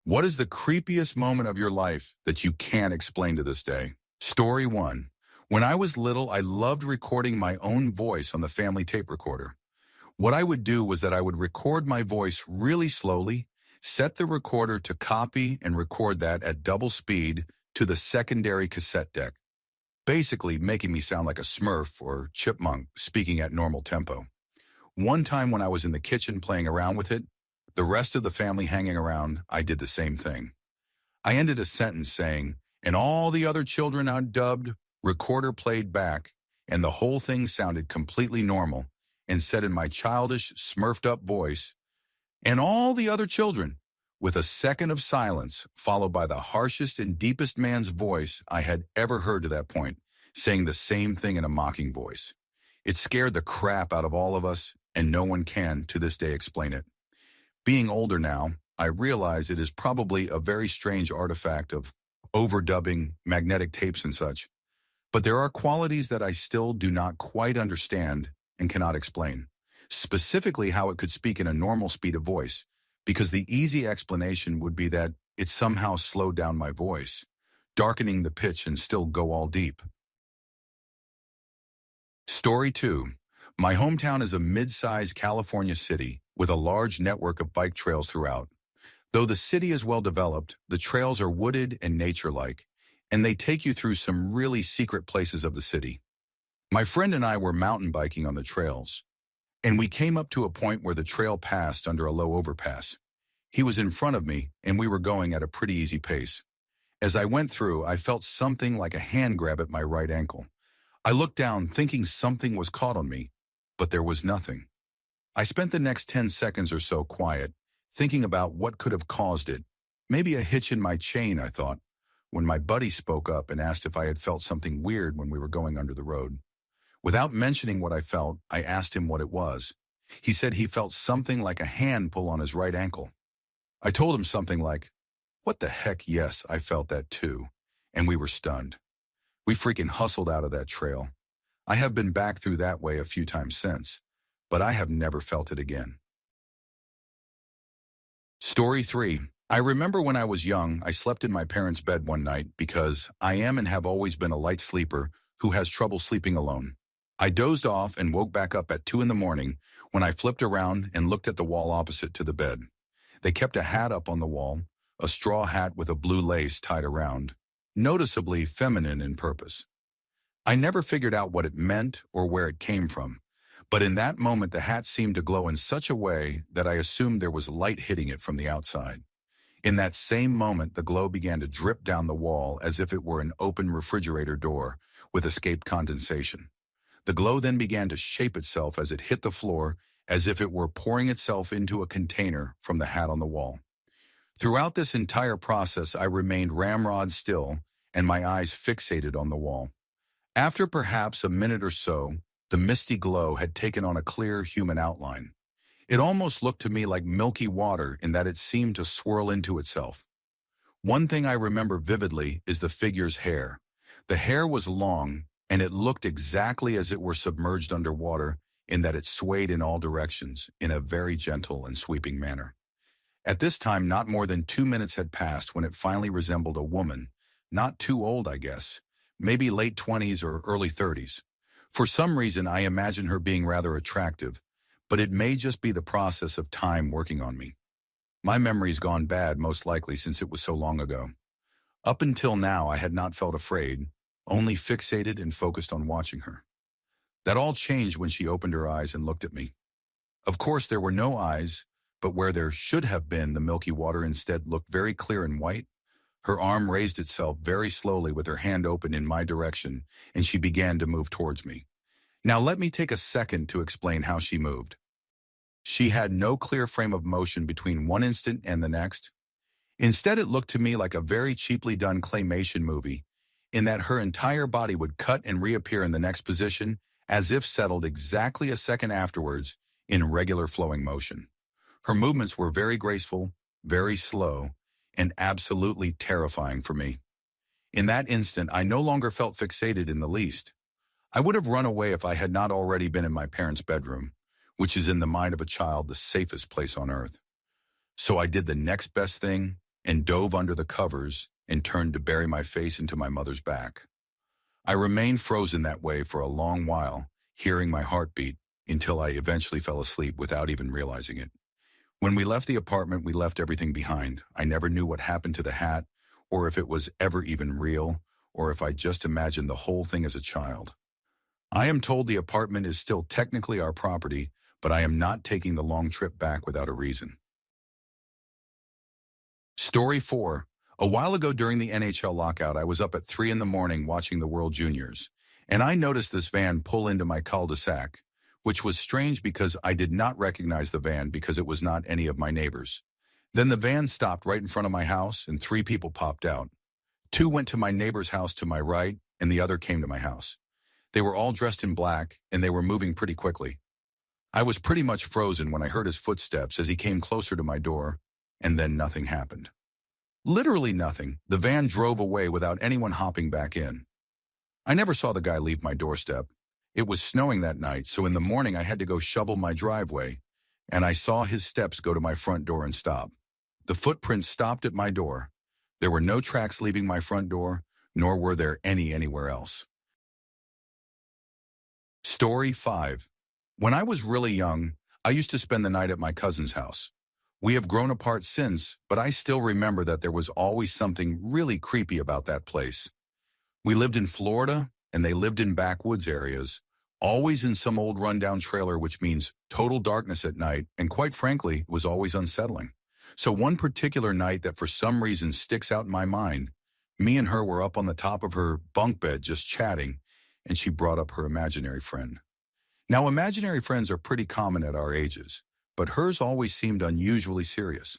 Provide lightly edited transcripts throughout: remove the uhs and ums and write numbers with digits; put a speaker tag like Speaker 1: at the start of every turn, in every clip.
Speaker 1: What is the creepiest moment of your life that you can't explain to this day? Story 1. When I was little, I loved recording my own voice on the family tape recorder. What I would do was that I would record my voice really slowly, set the recorder to copy and record that at double speed to the secondary cassette deck, basically making me sound like a Smurf or chipmunk speaking at normal tempo. One time when I was in the kitchen playing around with it, the rest of the family hanging around, I did the same thing. I ended a sentence saying, "And all the other children undubbed," recorder played back, and the whole thing sounded completely normal, and said in my childish, smurfed-up voice, "And all the other children," with a second of silence, followed by the harshest and deepest man's voice I had ever heard to that point, saying the same thing in a mocking voice. It scared the crap out of all of us, and no one can, to this day, explain it. Being older now, I realize it is probably a very strange artifact of overdubbing, magnetic tapes and such, but there are qualities that I still do not quite understand and cannot explain, specifically how it could speak in a normal speed of voice, because the easy explanation would be that it somehow slowed down my voice, darkening the pitch and still go all deep. Story 2. My hometown is a mid-sized California city with a large network of bike trails throughout. Though the city is well developed, the trails are wooded and nature-like, and they take you through some really secret places of the city. My friend and I were mountain biking on the trails, and we came up to a point where the trail passed under a low overpass. He was in front of me, and we were going at a pretty easy pace. As I went through, I felt something like a hand grab at my right ankle. I looked down thinking something was caught on me, but there was nothing. I spent the next 10 seconds or so quiet, thinking about what could have caused it. Maybe a hitch in my chain, I thought, when my buddy spoke up and asked if I had felt something weird when we were going under the road. Without mentioning what I felt, I asked him what it was. He said he felt something like a hand pull on his right ankle. I told him something like, "What the heck, yes, I felt that too," and we were stunned. We freaking hustled out of that trail. I have been back through that way a few times since, but I have never felt it again. Story 3. I remember when I was young, I slept in my parents' bed one night because I am and have always been a light sleeper who has trouble sleeping alone. I dozed off and woke back up at 2 in the morning when I flipped around and looked at the wall opposite to the bed. They kept a hat up on the wall, a straw hat with a blue lace tied around, noticeably feminine in purpose. I never figured out what it meant or where it came from, but in that moment the hat seemed to glow in such a way that I assumed there was light hitting it from the outside. In that same moment, the glow began to drip down the wall as if it were an open refrigerator door with escaped condensation. The glow then began to shape itself as it hit the floor as if it were pouring itself into a container from the hat on the wall. Throughout this entire process, I remained ramrod still and my eyes fixated on the wall. After perhaps a minute or so, the misty glow had taken on a clear human outline. It almost looked to me like milky water in that it seemed to swirl into itself. One thing I remember vividly is the figure's hair. The hair was long, and it looked exactly as it were submerged underwater in that it swayed in all directions in a very gentle and sweeping manner. At this time, not more than 2 minutes had passed when it finally resembled a woman, not too old, I guess, maybe late 20s or early 30s. For some reason, I imagine her being rather attractive, but it may just be the process of time working on me. My memory's gone bad, most likely, since it was so long ago. Up until now, I had not felt afraid, only fixated and focused on watching her. That all changed when she opened her eyes and looked at me. Of course, there were no eyes, but where there should have been, the milky water instead looked very clear and white. Her arm raised itself very slowly with her hand open in my direction, and she began to move towards me. Now let me take a second to explain how she moved. She had no clear frame of motion between one instant and the next. Instead, it looked to me like a very cheaply done claymation movie, in that her entire body would cut and reappear in the next position, as if settled exactly a second afterwards in regular flowing motion. Her movements were very graceful, very slow, and absolutely terrifying for me. In that instant, I no longer felt fixated in the least. I would have run away if I had not already been in my parents' bedroom, which is in the mind of a child the safest place on earth. So I did the next best thing and dove under the covers and turned to bury my face into my mother's back. I remained frozen that way for a long while, hearing my heartbeat, until I eventually fell asleep without even realizing it. When we left the apartment, we left everything behind. I never knew what happened to the hat, or if it was ever even real, or if I just imagined the whole thing as a child. I am told the apartment is still technically our property, but I am not taking the long trip back without a reason. Story 4. A while ago during the NHL lockout, I was up at 3 in the morning watching the World Juniors, and I noticed this van pull into my cul-de-sac, which was strange because I did not recognize the van because it was not any of my neighbors. Then the van stopped right in front of my house, and 3 people popped out. 2 went to my neighbor's house to my right, and the other came to my house. They were all dressed in black, and they were moving pretty quickly. I was pretty much frozen when I heard his footsteps as he came closer to my door, and then nothing happened. Literally nothing. The van drove away without anyone hopping back in. I never saw the guy leave my doorstep. It was snowing that night, so in the morning I had to go shovel my driveway, and I saw his steps go to my front door and stop. The footprints stopped at my door. There were no tracks leaving my front door, nor were there any anywhere else. Story 5. When I was really young, I used to spend the night at my cousin's house. We have grown apart since, but I still remember that there was always something really creepy about that place. We lived in Florida, and they lived in backwoods areas, always in some old rundown trailer, which means total darkness at night, and quite frankly, was always unsettling. So one particular night that for some reason sticks out in my mind, me and her were up on the top of her bunk bed just chatting, and she brought up her imaginary friend. Now, imaginary friends are pretty common at our ages, but hers always seemed unusually serious.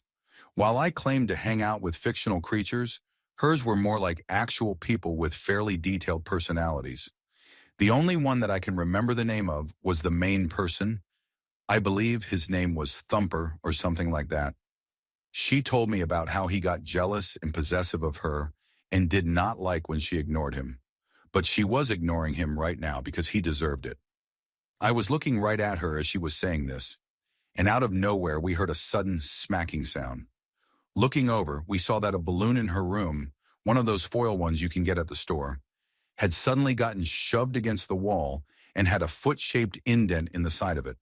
Speaker 1: While I claimed to hang out with fictional creatures, hers were more like actual people with fairly detailed personalities. The only one that I can remember the name of was the main person. I believe his name was Thumper or something like that. She told me about how he got jealous and possessive of her and did not like when she ignored him. But she was ignoring him right now because he deserved it. I was looking right at her as she was saying this, and out of nowhere we heard a sudden smacking sound. Looking over, we saw that a balloon in her room, one of those foil ones you can get at the store, had suddenly gotten shoved against the wall and had a foot-shaped indent in the side of it.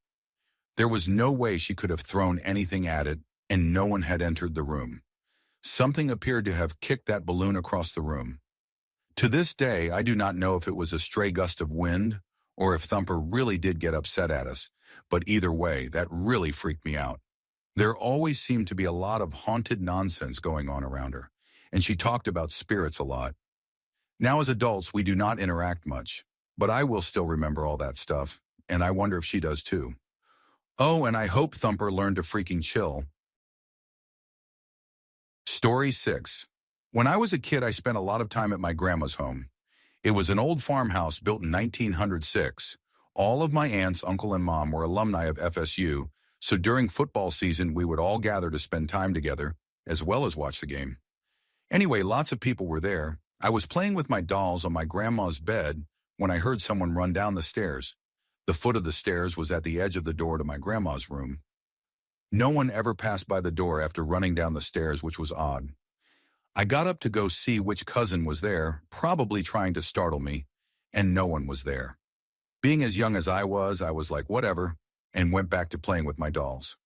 Speaker 1: There was no way she could have thrown anything at it, and no one had entered the room. Something appeared to have kicked that balloon across the room. To this day, I do not know if it was a stray gust of wind or if Thumper really did get upset at us, but either way, that really freaked me out. There always seemed to be a lot of haunted nonsense going on around her, and she talked about spirits a lot. Now as adults, we do not interact much, but I will still remember all that stuff, and I wonder if she does too. Oh, and I hope Thumper learned to freaking chill. Story 6. When I was a kid, I spent a lot of time at my grandma's home. It was an old farmhouse built in 1906. All of my aunts, uncle, and mom were alumni of FSU, so during football season, we would all gather to spend time together, as well as watch the game. Anyway, lots of people were there. I was playing with my dolls on my grandma's bed when I heard someone run down the stairs. The foot of the stairs was at the edge of the door to my grandma's room. No one ever passed by the door after running down the stairs, which was odd. I got up to go see which cousin was there, probably trying to startle me, and no one was there. Being as young as I was like, whatever, and went back to playing with my dolls.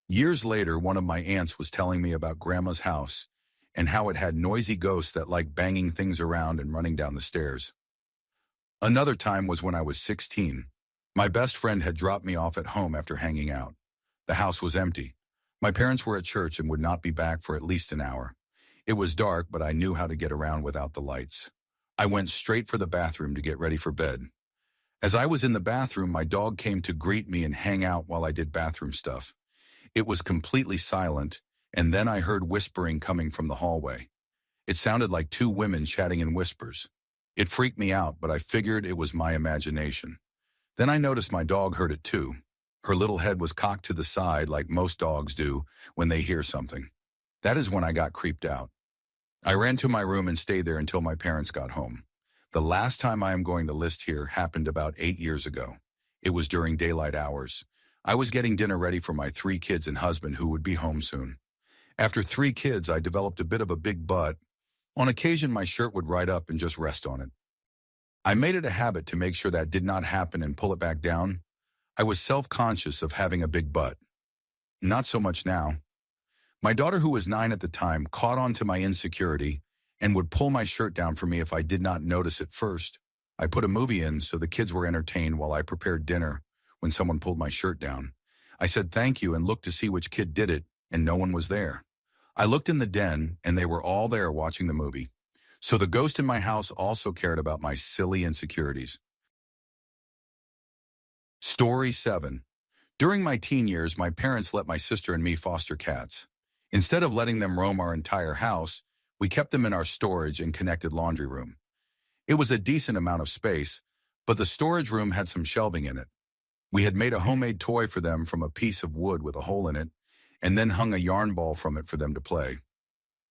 Speaker 1: Years later, one of my aunts was telling me about Grandma's house and how it had noisy ghosts that liked banging things around and running down the stairs. Another time was when I was 16. My best friend had dropped me off at home after hanging out. The house was empty. My parents were at church and would not be back for at least an hour. It was dark, but I knew how to get around without the lights. I went straight for the bathroom to get ready for bed. As I was in the bathroom, my dog came to greet me and hang out while I did bathroom stuff. It was completely silent, and then I heard whispering coming from the hallway. It sounded like 2 women chatting in whispers. It freaked me out, but I figured it was my imagination. Then I noticed my dog heard it too. Her little head was cocked to the side like most dogs do when they hear something. That is when I got creeped out. I ran to my room and stayed there until my parents got home. The last time I am going to list here happened about 8 years ago. It was during daylight hours. I was getting dinner ready for my 3 kids and husband who would be home soon. After 3 kids, I developed a bit of a big butt. On occasion, my shirt would ride up and just rest on it. I made it a habit to make sure that did not happen and pull it back down. I was self-conscious of having a big butt. Not so much now. My daughter, who was 9 at the time, caught on to my insecurity and would pull my shirt down for me if I did not notice it first. I put a movie in so the kids were entertained while I prepared dinner when someone pulled my shirt down. I said thank you and looked to see which kid did it, and no one was there. I looked in the den, and they were all there watching the movie. So the ghost in my house also cared about my silly insecurities. Story 7. During my teen years, my parents let my sister and me foster cats. Instead of letting them roam our entire house, we kept them in our storage and connected laundry room. It was a decent amount of space, but the storage room had some shelving in it. We had made a homemade toy for them from a piece of wood with a hole in it, and then hung a yarn ball from it for them to play.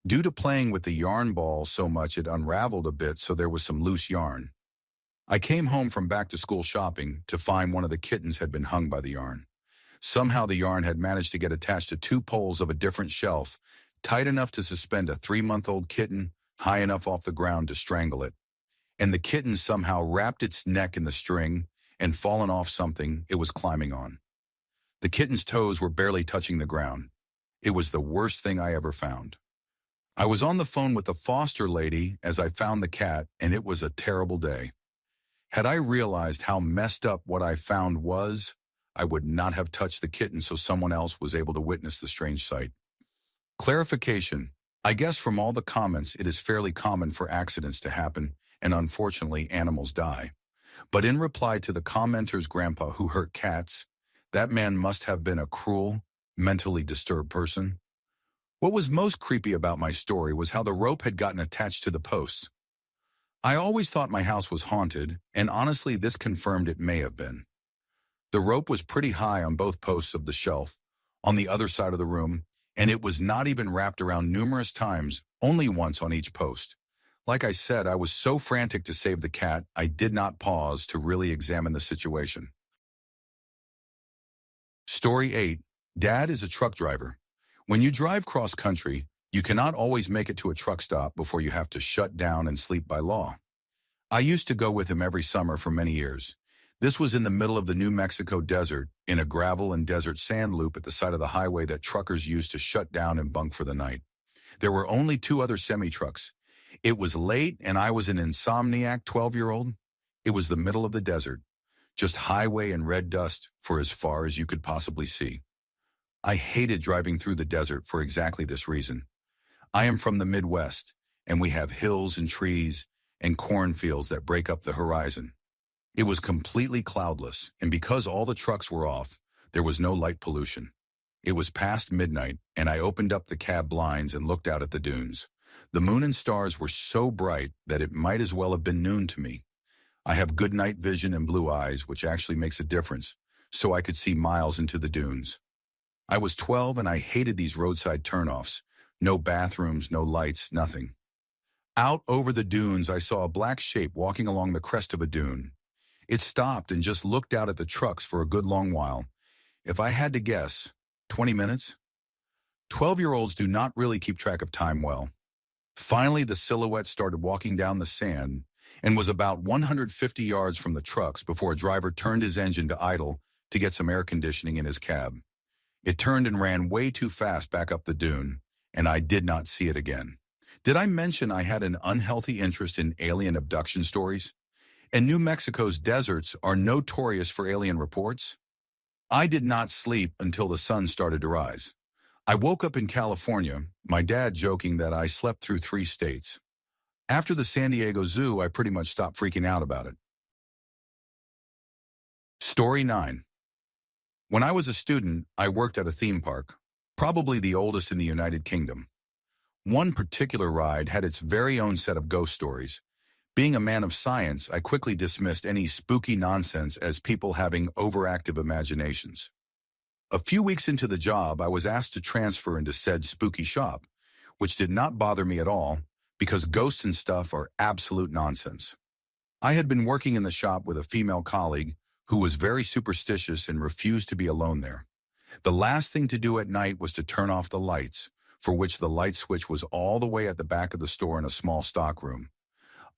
Speaker 1: Due to playing with the yarn ball so much, it unraveled a bit, so there was some loose yarn. I came home from back-to-school shopping to find one of the kittens had been hung by the yarn. Somehow the yarn had managed to get attached to 2 poles of a different shelf, tight enough to suspend a 3-month-old kitten, high enough off the ground to strangle it. And the kitten somehow wrapped its neck in the string and fallen off something it was climbing on. The kitten's toes were barely touching the ground. It was the worst thing I ever found. I was on the phone with the foster lady as I found the cat, and it was a terrible day. Had I realized how messed up what I found was, I would not have touched the kitten so someone else was able to witness the strange sight. Clarification. I guess from all the comments, it is fairly common for accidents to happen, and unfortunately animals die. But in reply to the commenter's grandpa who hurt cats, that man must have been a cruel, mentally disturbed person. What was most creepy about my story was how the rope had gotten attached to the posts. I always thought my house was haunted, and honestly this confirmed it may have been. The rope was pretty high on both posts of the shelf, on the other side of the room, and it was not even wrapped around numerous times, only once on each post. Like I said, I was so frantic to save the cat, I did not pause to really examine the situation. Story 8. Dad is a truck driver. When you drive cross-country, you cannot always make it to a truck stop before you have to shut down and sleep by law. I used to go with him every summer for many years. This was in the middle of the New Mexico desert, in a gravel and desert sand loop at the side of the highway that truckers used to shut down and bunk for the night. There were only 2 other semi-trucks. It was late and I was an insomniac 12-year-old. It was the middle of the desert, just highway and red dust for as far as you could possibly see. I hated driving through the desert for exactly this reason. I am from the Midwest, and we have hills and trees and cornfields that break up the horizon. It was completely cloudless, and because all the trucks were off, there was no light pollution. It was past midnight, and I opened up the cab blinds and looked out at the dunes. The moon and stars were so bright that it might as well have been noon to me. I have good night vision and blue eyes, which actually makes a difference, so I could see miles into the dunes. I was 12 and I hated these roadside turnoffs. No bathrooms, no lights, nothing. Out over the dunes, I saw a black shape walking along the crest of a dune. It stopped and just looked out at the trucks for a good long while. If I had to guess, 20 minutes? 12-year-olds do not really keep track of time well. Finally, the silhouette started walking down the sand and was about 150 yards from the trucks before a driver turned his engine to idle to get some air conditioning in his cab. It turned and ran way too fast back up the dune, and I did not see it again. Did I mention I had an unhealthy interest in alien abduction stories? And New Mexico's deserts are notorious for alien reports? I did not sleep until the sun started to rise. I woke up in California, my dad joking that I slept through 3 states. After the San Diego Zoo, I pretty much stopped freaking out about it. Story 9. When I was a student, I worked at a theme park, probably the oldest in the United Kingdom. One particular ride had its very own set of ghost stories. Being a man of science, I quickly dismissed any spooky nonsense as people having overactive imaginations. A few weeks into the job, I was asked to transfer into said spooky shop, which did not bother me at all because ghosts and stuff are absolute nonsense. I had been working in the shop with a female colleague who was very superstitious and refused to be alone there. The last thing to do at night was to turn off the lights, for which the light switch was all the way at the back of the store in a small stockroom.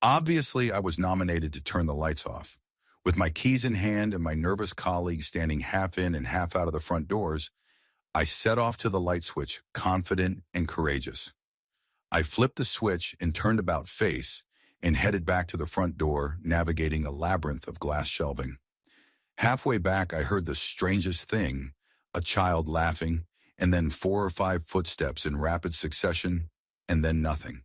Speaker 1: Obviously, I was nominated to turn the lights off. With my keys in hand and my nervous colleague standing half in and half out of the front doors, I set off to the light switch, confident and courageous. I flipped the switch and turned about face and headed back to the front door, navigating a labyrinth of glass shelving. Halfway back, I heard the strangest thing, a child laughing, and then 4 or 5 footsteps in rapid succession, and then nothing.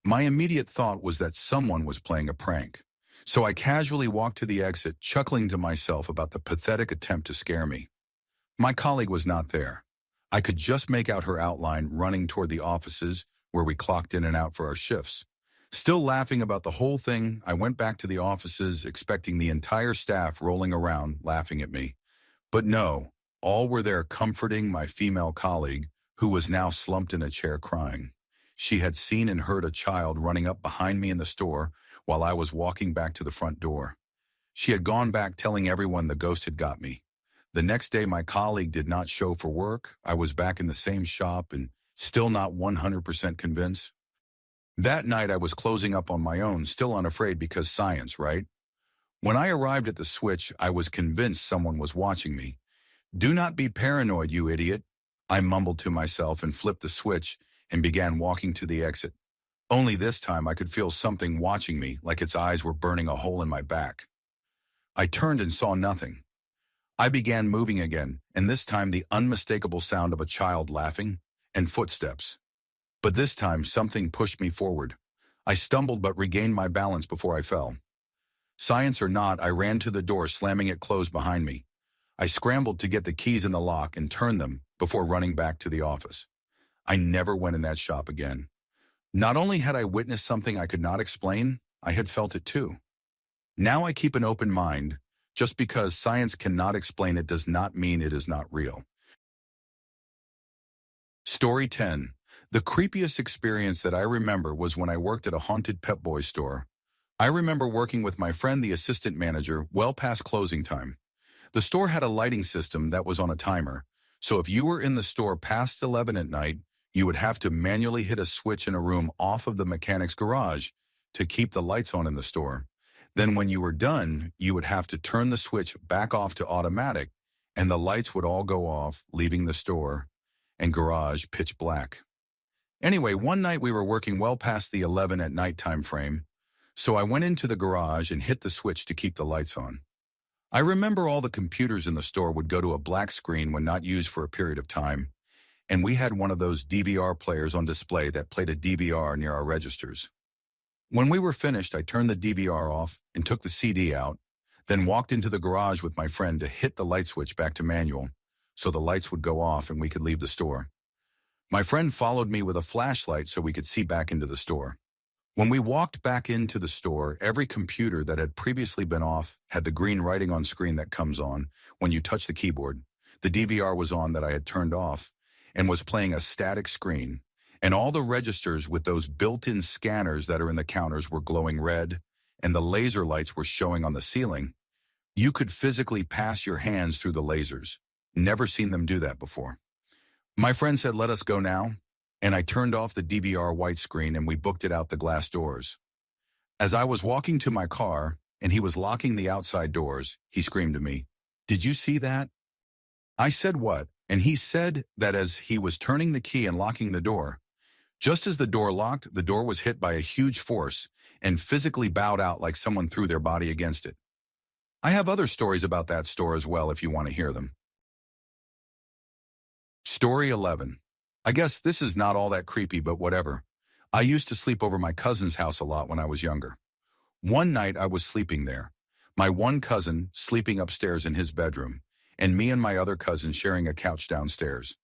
Speaker 1: My immediate thought was that someone was playing a prank, so I casually walked to the exit, chuckling to myself about the pathetic attempt to scare me. My colleague was not there. I could just make out her outline running toward the offices where we clocked in and out for our shifts. Still laughing about the whole thing, I went back to the offices, expecting the entire staff rolling around, laughing at me. But no, all were there comforting my female colleague, who was now slumped in a chair crying. She had seen and heard a child running up behind me in the store while I was walking back to the front door. She had gone back telling everyone the ghost had got me. The next day, my colleague did not show for work. I was back in the same shop and still not 100% convinced. That night, I was closing up on my own, still unafraid because science, right? When I arrived at the switch, I was convinced someone was watching me. "Do not be paranoid, you idiot," I mumbled to myself and flipped the switch and began walking to the exit. Only this time I could feel something watching me, like its eyes were burning a hole in my back. I turned and saw nothing. I began moving again, and this time the unmistakable sound of a child laughing and footsteps. But this time something pushed me forward. I stumbled but regained my balance before I fell. Science or not, I ran to the door, slamming it closed behind me. I scrambled to get the keys in the lock and turn them before running back to the office. I never went in that shop again. Not only had I witnessed something I could not explain, I had felt it too. Now I keep an open mind. Just because science cannot explain it does not mean it is not real. Story 10. The creepiest experience that I remember was when I worked at a haunted Pep Boys store. I remember working with my friend, the assistant manager, well past closing time. The store had a lighting system that was on a timer, so if you were in the store past 11 at night, you would have to manually hit a switch in a room off of the mechanic's garage to keep the lights on in the store. Then when you were done, you would have to turn the switch back off to automatic, and the lights would all go off, leaving the store and garage pitch black. Anyway, one night we were working well past the 11 at night time frame, so I went into the garage and hit the switch to keep the lights on. I remember all the computers in the store would go to a black screen when not used for a period of time, and we had one of those DVR players on display that played a DVR near our registers. When we were finished, I turned the DVR off and took the CD out, then walked into the garage with my friend to hit the light switch back to manual so the lights would go off and we could leave the store. My friend followed me with a flashlight so we could see back into the store. When we walked back into the store, every computer that had previously been off had the green writing on screen that comes on when you touch the keyboard. The DVR was on that I had turned off and was playing a static screen, and all the registers with those built-in scanners that are in the counters were glowing red, and the laser lights were showing on the ceiling. You could physically pass your hands through the lasers. Never seen them do that before. My friend said, "Let us go now," and I turned off the DVR white screen and we booked it out the glass doors. As I was walking to my car and he was locking the outside doors, he screamed to me, "Did you see that?" I said, "What?" And he said that as he was turning the key and locking the door, just as the door locked, the door was hit by a huge force and physically bowed out like someone threw their body against it. I have other stories about that store as well if you want to hear them. Story 11. I guess this is not all that creepy, but whatever. I used to sleep over my cousin's house a lot when I was younger. One night I was sleeping there, my one cousin sleeping upstairs in his bedroom, and me and my other cousin sharing a couch downstairs.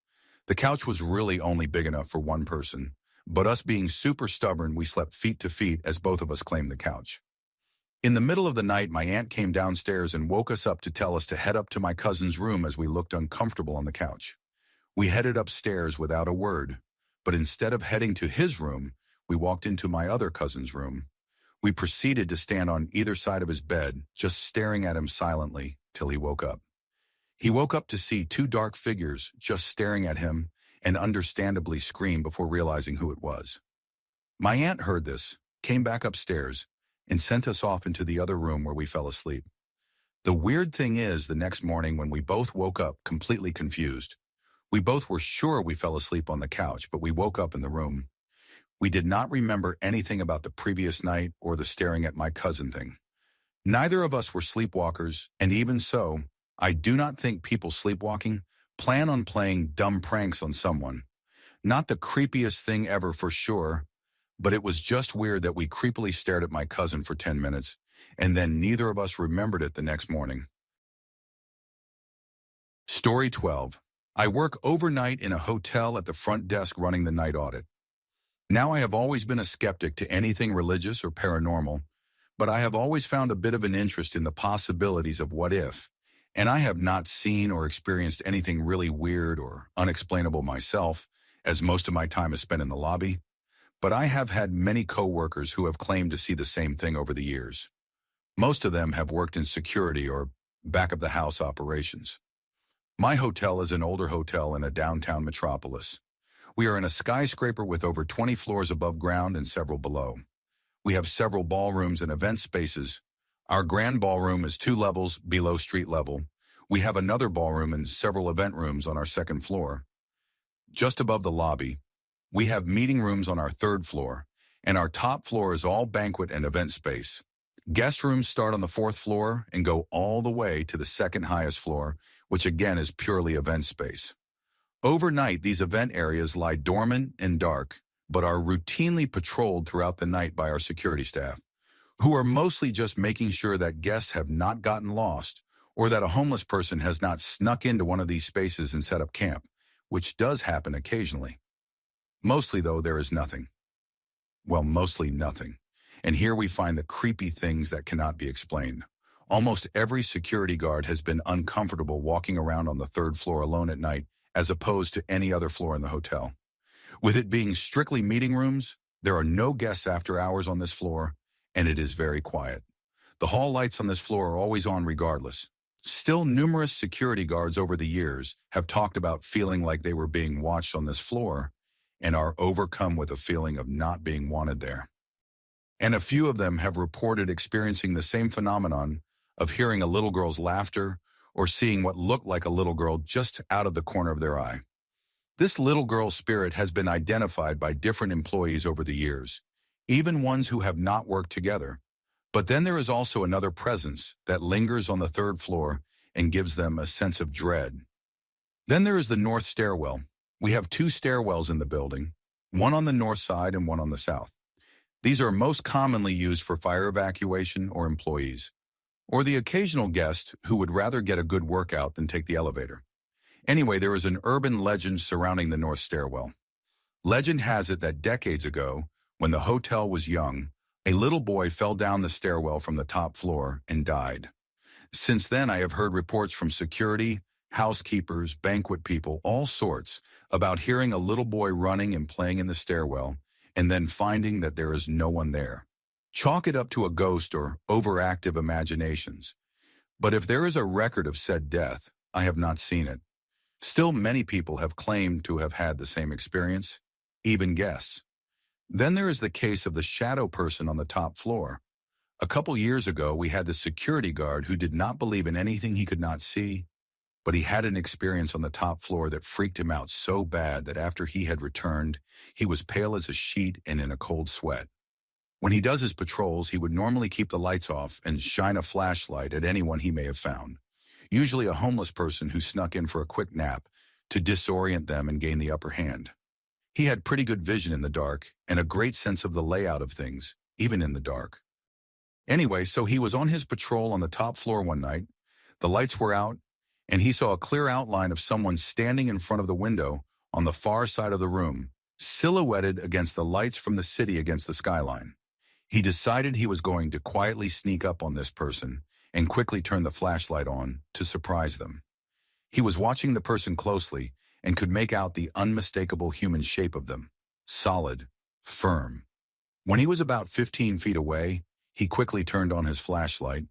Speaker 1: The couch was really only big enough for one person, but us being super stubborn, we slept feet to feet as both of us claimed the couch. In the middle of the night, my aunt came downstairs and woke us up to tell us to head up to my cousin's room as we looked uncomfortable on the couch. We headed upstairs without a word, but instead of heading to his room, we walked into my other cousin's room. We proceeded to stand on either side of his bed, just staring at him silently till he woke up. He woke up to see two dark figures just staring at him and understandably screamed before realizing who it was. My aunt heard this, came back upstairs, and sent us off into the other room where we fell asleep. The weird thing is, the next morning when we both woke up completely confused, we both were sure we fell asleep on the couch, but we woke up in the room. We did not remember anything about the previous night or the staring at my cousin thing. Neither of us were sleepwalkers, and even so, I do not think people sleepwalking plan on playing dumb pranks on someone. Not the creepiest thing ever for sure, but it was just weird that we creepily stared at my cousin for 10 minutes, and then neither of us remembered it the next morning. Story 12. I work overnight in a hotel at the front desk running the night audit. Now, I have always been a skeptic to anything religious or paranormal, but I have always found a bit of an interest in the possibilities of what if, and I have not seen or experienced anything really weird or unexplainable myself, as most of my time is spent in the lobby, but I have had many coworkers who have claimed to see the same thing over the years. Most of them have worked in security or back-of-the-house operations. My hotel is an older hotel in a downtown metropolis. We are in a skyscraper with over 20 floors above ground and several below. We have several ballrooms and event spaces. Our grand ballroom is 2 levels below street level. We have another ballroom and several event rooms on our second floor. Just above the lobby, we have meeting rooms on our 3rd floor, and our top floor is all banquet and event space. Guest rooms start on the 4th floor and go all the way to the 2nd highest floor, which again is purely event space. Overnight, these event areas lie dormant and dark, but are routinely patrolled throughout the night by our security staff, who are mostly just making sure that guests have not gotten lost or that a homeless person has not snuck into one of these spaces and set up camp, which does happen occasionally. Mostly, though, there is nothing. Well, mostly nothing. And here we find the creepy things that cannot be explained. Almost every security guard has been uncomfortable walking around on the 3rd floor alone at night, as opposed to any other floor in the hotel. With it being strictly meeting rooms, there are no guests after hours on this floor, and it is very quiet. The hall lights on this floor are always on regardless. Still, numerous security guards over the years have talked about feeling like they were being watched on this floor and are overcome with a feeling of not being wanted there. And a few of them have reported experiencing the same phenomenon of hearing a little girl's laughter or seeing what looked like a little girl just out of the corner of their eye. This little girl's spirit has been identified by different employees over the years, even ones who have not worked together. But then there is also another presence that lingers on the 3rd floor and gives them a sense of dread. Then there is the north stairwell. We have 2 stairwells in the building, one on the north side and one on the south. These are most commonly used for fire evacuation or employees, or the occasional guest who would rather get a good workout than take the elevator. Anyway, there is an urban legend surrounding the north stairwell. Legend has it that decades ago, when the hotel was young, a little boy fell down the stairwell from the top floor and died. Since then, I have heard reports from security, housekeepers, banquet people, all sorts, about hearing a little boy running and playing in the stairwell, and then finding that there is no one there. Chalk it up to a ghost or overactive imaginations. But if there is a record of said death, I have not seen it. Still, many people have claimed to have had the same experience, even guests. Then there is the case of the shadow person on the top floor. A couple years ago, we had the security guard who did not believe in anything he could not see, but he had an experience on the top floor that freaked him out so bad that after he had returned, he was pale as a sheet and in a cold sweat. When he does his patrols, he would normally keep the lights off and shine a flashlight at anyone he may have found, usually a homeless person who snuck in for a quick nap to disorient them and gain the upper hand. He had pretty good vision in the dark and a great sense of the layout of things, even in the dark. Anyway, so he was on his patrol on the top floor one night, the lights were out, and he saw a clear outline of someone standing in front of the window on the far side of the room, silhouetted against the lights from the city against the skyline. He decided he was going to quietly sneak up on this person and quickly turn the flashlight on to surprise them. He was watching the person closely and could make out the unmistakable human shape of them, solid, firm. When he was about 15 feet away, he quickly turned on his flashlight,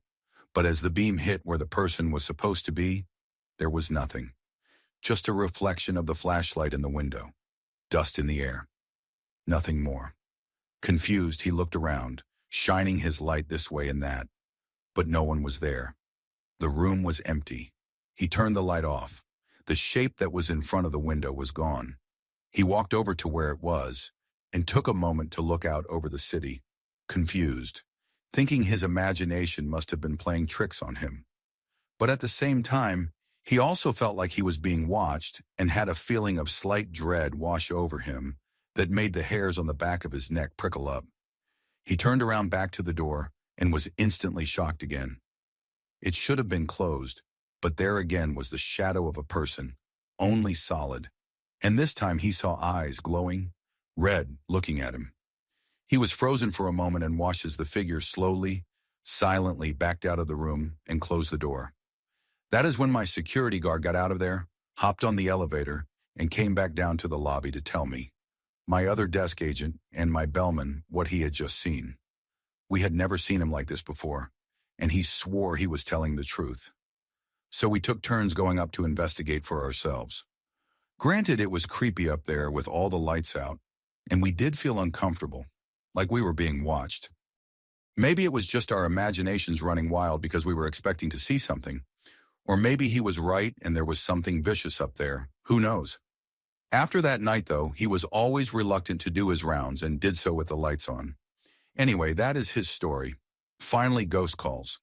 Speaker 1: but as the beam hit where the person was supposed to be, there was nothing. Just a reflection of the flashlight in the window. Dust in the air. Nothing more. Confused, he looked around, shining his light this way and that. But no one was there. The room was empty. He turned the light off. The shape that was in front of the window was gone. He walked over to where it was and took a moment to look out over the city, confused, thinking his imagination must have been playing tricks on him. But at the same time, he also felt like he was being watched and had a feeling of slight dread wash over him that made the hairs on the back of his neck prickle up. He turned around back to the door and was instantly shocked again. It should have been closed, but there again was the shadow of a person, only solid. And this time he saw eyes glowing, red, looking at him. He was frozen for a moment and watched as the figure slowly, silently backed out of the room and closed the door. That is when my security guard got out of there, hopped on the elevator, and came back down to the lobby to tell me, my other desk agent and my bellman, what he had just seen. We had never seen him like this before, and he swore he was telling the truth. So we took turns going up to investigate for ourselves. Granted, it was creepy up there with all the lights out, and we did feel uncomfortable, like we were being watched. Maybe it was just our imaginations running wild because we were expecting to see something, or maybe he was right and there was something vicious up there, who knows. After that night, though, he was always reluctant to do his rounds and did so with the lights on. Anyway, that is his story. Finally, ghost calls.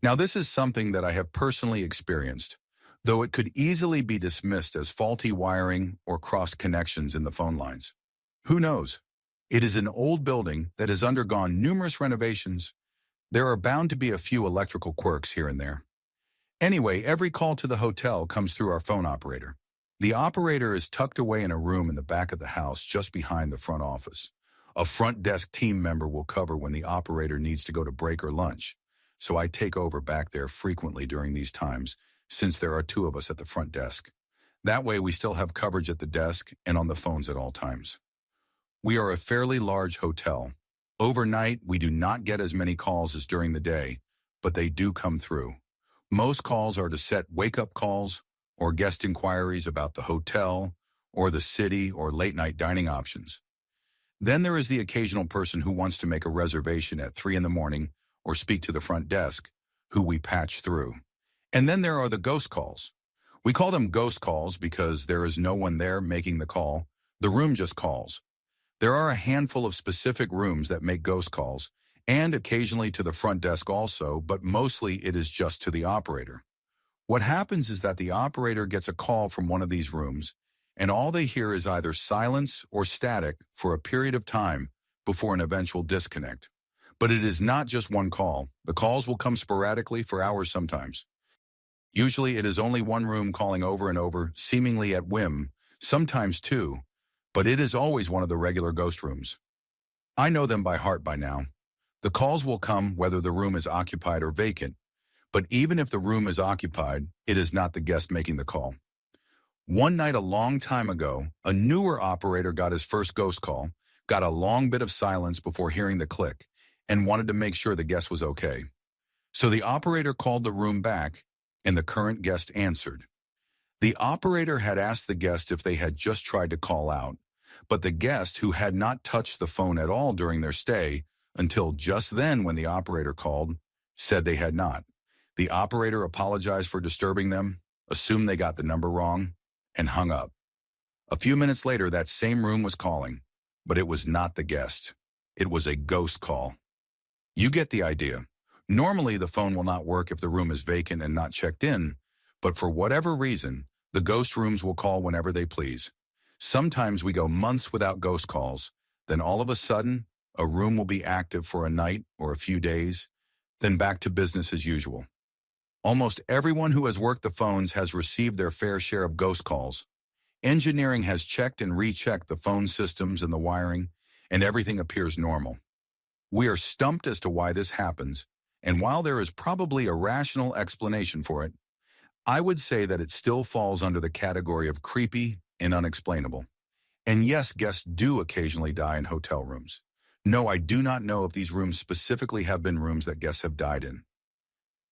Speaker 1: Now, this is something that I have personally experienced, though it could easily be dismissed as faulty wiring or crossed connections in the phone lines. Who knows? It is an old building that has undergone numerous renovations. There are bound to be a few electrical quirks here and there. Anyway, every call to the hotel comes through our phone operator. The operator is tucked away in a room in the back of the house just behind the front office. A front desk team member will cover when the operator needs to go to break or lunch, so I take over back there frequently during these times, since there are two of us at the front desk. That way we still have coverage at the desk and on the phones at all times. We are a fairly large hotel. Overnight, we do not get as many calls as during the day, but they do come through. Most calls are to set wake-up calls or guest inquiries about the hotel or the city or late-night dining options. Then there is the occasional person who wants to make a reservation at 3 in the morning or speak to the front desk, who we patch through. And then there are the ghost calls. We call them ghost calls because there is no one there making the call. The room just calls. There are a handful of specific rooms that make ghost calls, and occasionally to the front desk also, but mostly it is just to the operator. What happens is that the operator gets a call from one of these rooms, and all they hear is either silence or static for a period of time before an eventual disconnect. But it is not just one call. The calls will come sporadically for hours sometimes. Usually it is only one room calling over and over, seemingly at whim, sometimes two, but it is always one of the regular ghost rooms. I know them by heart by now. The calls will come whether the room is occupied or vacant, but even if the room is occupied, it is not the guest making the call. One night a long time ago, a newer operator got his first ghost call, got a long bit of silence before hearing the click, and wanted to make sure the guest was okay. So the operator called the room back, and the current guest answered. The operator had asked the guest if they had just tried to call out, but the guest, who had not touched the phone at all during their stay, until just then when the operator called, said they had not. The operator apologized for disturbing them, assumed they got the number wrong, and hung up. A few minutes later, that same room was calling, but it was not the guest. It was a ghost call. You get the idea. Normally, the phone will not work if the room is vacant and not checked in, but for whatever reason, the ghost rooms will call whenever they please. Sometimes we go months without ghost calls, then all of a sudden, a room will be active for a night or a few days, then back to business as usual. Almost everyone who has worked the phones has received their fair share of ghost calls. Engineering has checked and rechecked the phone systems and the wiring, and everything appears normal. We are stumped as to why this happens, and while there is probably a rational explanation for it, I would say that it still falls under the category of creepy and unexplainable. And yes, guests do occasionally die in hotel rooms. No, I do not know if these rooms specifically have been rooms that guests have died in.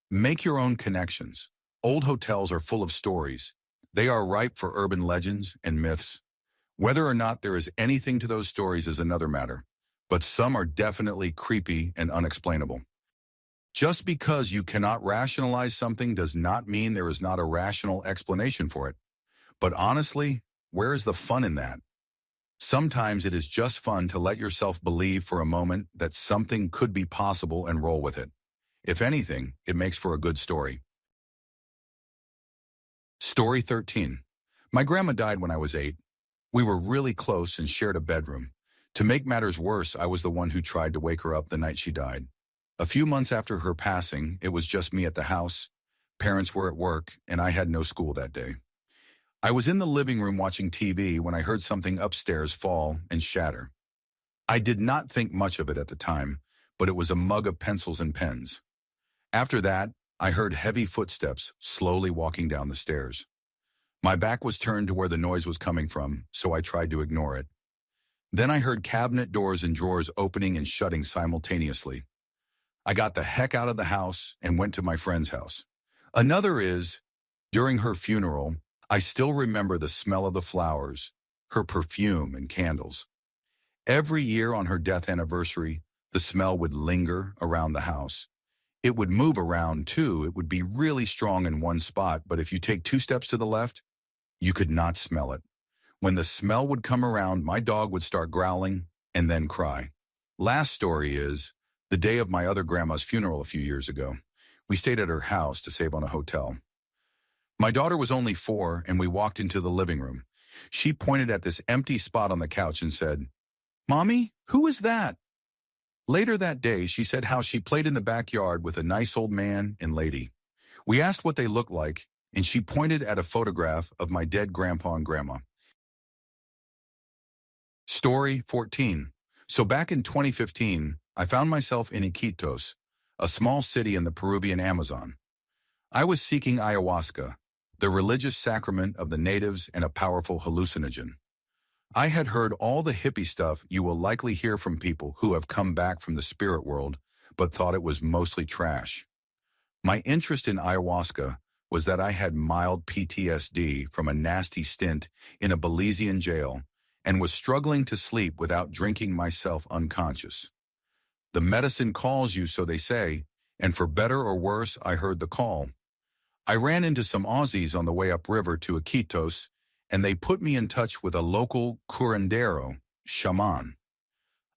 Speaker 1: Make your own connections. Old hotels are full of stories. They are ripe for urban legends and myths. Whether or not there is anything to those stories is another matter, but some are definitely creepy and unexplainable. Just because you cannot rationalize something does not mean there is not a rational explanation for it. But honestly, where is the fun in that? Sometimes it is just fun to let yourself believe for a moment that something could be possible and roll with it. If anything, it makes for a good story. Story 13. My grandma died when I was 8. We were really close and shared a bedroom. To make matters worse, I was the one who tried to wake her up the night she died. A few months after her passing, it was just me at the house. Parents were at work, and I had no school that day. I was in the living room watching TV when I heard something upstairs fall and shatter. I did not think much of it at the time, but it was a mug of pencils and pens. After that, I heard heavy footsteps slowly walking down the stairs. My back was turned to where the noise was coming from, so I tried to ignore it. Then I heard cabinet doors and drawers opening and shutting simultaneously. I got the heck out of the house and went to my friend's house. Another is, during her funeral, I still remember the smell of the flowers, her perfume and candles. Every year on her death anniversary, the smell would linger around the house. It would move around too. It would be really strong in one spot, but if you take 2 steps to the left, you could not smell it. When the smell would come around, my dog would start growling and then cry. Last story is, the day of my other grandma's funeral a few years ago. We stayed at her house to save on a hotel. My daughter was only 4, and we walked into the living room. She pointed at this empty spot on the couch and said, "Mommy, who is that?" Later that day, she said how she played in the backyard with a nice old man and lady. We asked what they looked like, and she pointed at a photograph of my dead grandpa and grandma. Story 14. So back in 2015, I found myself in Iquitos, a small city in the Peruvian Amazon. I was seeking ayahuasca, the religious sacrament of the natives and a powerful hallucinogen. I had heard all the hippie stuff you will likely hear from people who have come back from the spirit world, but thought it was mostly trash. My interest in ayahuasca was that I had mild PTSD from a nasty stint in a Belizean jail and was struggling to sleep without drinking myself unconscious. The medicine calls you, so they say, and for better or worse, I heard the call. I ran into some Aussies on the way upriver to Iquitos, and they put me in touch with a local curandero, shaman.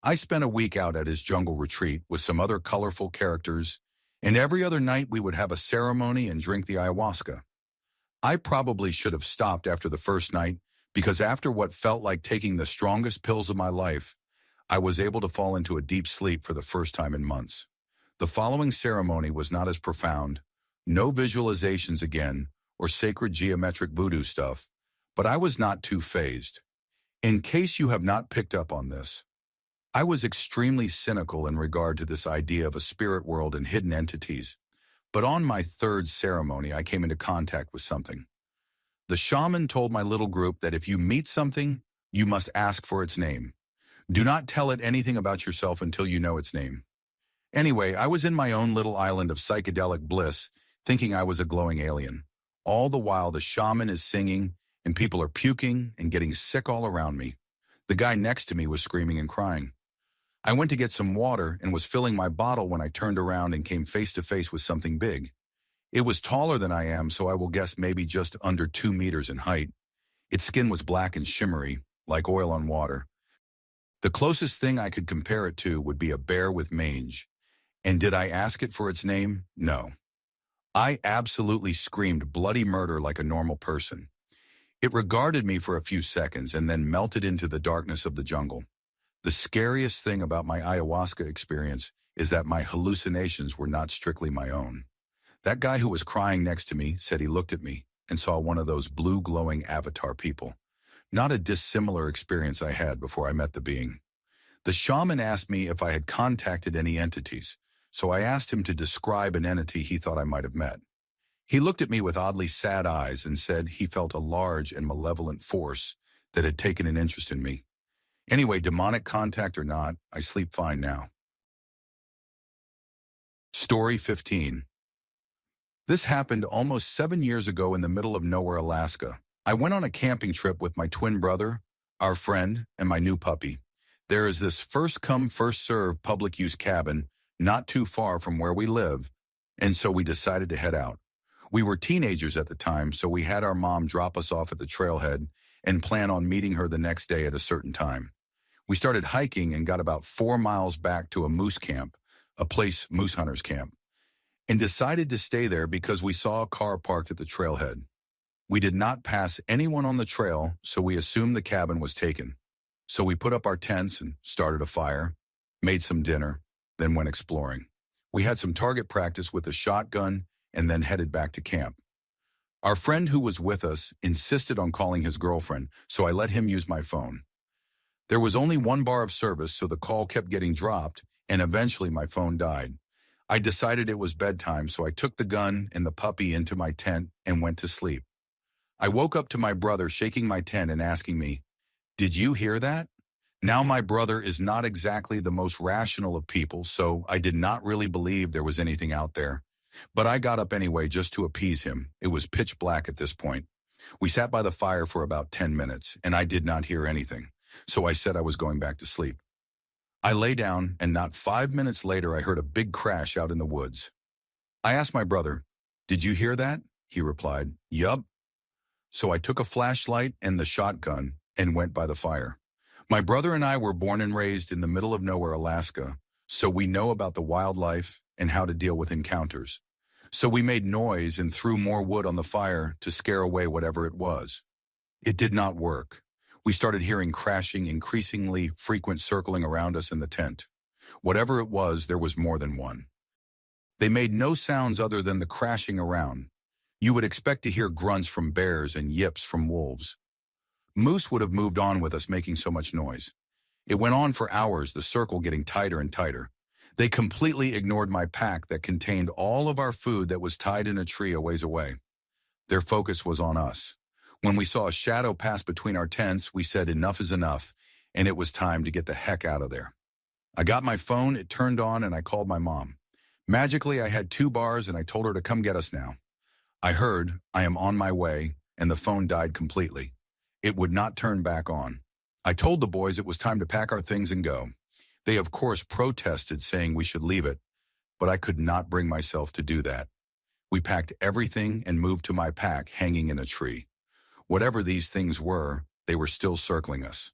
Speaker 1: I spent a week out at his jungle retreat with some other colorful characters, and every other night we would have a ceremony and drink the ayahuasca. I probably should have stopped after the first night, because after what felt like taking the strongest pills of my life, I was able to fall into a deep sleep for the first time in months. The following ceremony was not as profound, no visualizations again, or sacred geometric voodoo stuff, but I was not too fazed. In case you have not picked up on this, I was extremely cynical in regard to this idea of a spirit world and hidden entities, but on my 3rd ceremony I came into contact with something. The shaman told my little group that if you meet something, you must ask for its name. Do not tell it anything about yourself until you know its name. Anyway, I was in my own little island of psychedelic bliss, thinking I was a glowing alien. All the while the shaman is singing, and people are puking and getting sick all around me. The guy next to me was screaming and crying. I went to get some water and was filling my bottle when I turned around and came face to face with something big. It was taller than I am, so I will guess maybe just under 2 meters in height. Its skin was black and shimmery, like oil on water. The closest thing I could compare it to would be a bear with mange. And did I ask it for its name? No. I absolutely screamed bloody murder like a normal person. It regarded me for a few seconds and then melted into the darkness of the jungle. The scariest thing about my ayahuasca experience is that my hallucinations were not strictly my own. That guy who was crying next to me said he looked at me and saw one of those blue glowing avatar people. Not a dissimilar experience I had before I met the being. The shaman asked me if I had contacted any entities, so I asked him to describe an entity he thought I might have met. He looked at me with oddly sad eyes and said he felt a large and malevolent force that had taken an interest in me. Anyway, demonic contact or not, I sleep fine now. Story 15. This happened almost 7 years ago in the middle of nowhere, Alaska. I went on a camping trip with my twin brother, our friend, and my new puppy. There is this first come, first serve public use cabin not too far from where we live, and so we decided to head out. We were teenagers at the time, so we had our mom drop us off at the trailhead and plan on meeting her the next day at a certain time. We started hiking and got about 4 miles back to a moose camp, a place moose hunters camp, and decided to stay there because we saw a car parked at the trailhead. We did not pass anyone on the trail, so we assumed the cabin was taken. So we put up our tents and started a fire, made some dinner, then went exploring. We had some target practice with a shotgun and then headed back to camp. Our friend who was with us insisted on calling his girlfriend, so I let him use my phone. There was only one bar of service, so the call kept getting dropped, and eventually my phone died. I decided it was bedtime, so I took the gun and the puppy into my tent and went to sleep. I woke up to my brother shaking my tent and asking me, "Did you hear that?" Now my brother is not exactly the most rational of people, so I did not really believe there was anything out there. But I got up anyway just to appease him. It was pitch black at this point. We sat by the fire for about 10 minutes, and I did not hear anything, so I said I was going back to sleep. I lay down, and not 5 minutes later I heard a big crash out in the woods. I asked my brother, "Did you hear that?" He replied, "Yup." So I took a flashlight and the shotgun and went by the fire. My brother and I were born and raised in the middle of nowhere, Alaska, so we know about the wildlife and how to deal with encounters. So we made noise and threw more wood on the fire to scare away whatever it was. It did not work. We started hearing crashing, increasingly frequent circling around us in the tent. Whatever it was, there was more than one. They made no sounds other than the crashing around. You would expect to hear grunts from bears and yips from wolves. Moose would have moved on with us making so much noise. It went on for hours, the circle getting tighter and tighter. They completely ignored my pack that contained all of our food that was tied in a tree a ways away. Their focus was on us. When we saw a shadow pass between our tents, we said enough is enough, and it was time to get the heck out of there. I got my phone, it turned on, and I called my mom. Magically, I had 2 bars, and I told her to come get us now. I heard, "I am on my way," and the phone died completely. It would not turn back on. I told the boys it was time to pack our things and go. They, of course, protested, saying we should leave it, but I could not bring myself to do that. We packed everything and moved to my pack hanging in a tree. Whatever these things were, they were still circling us.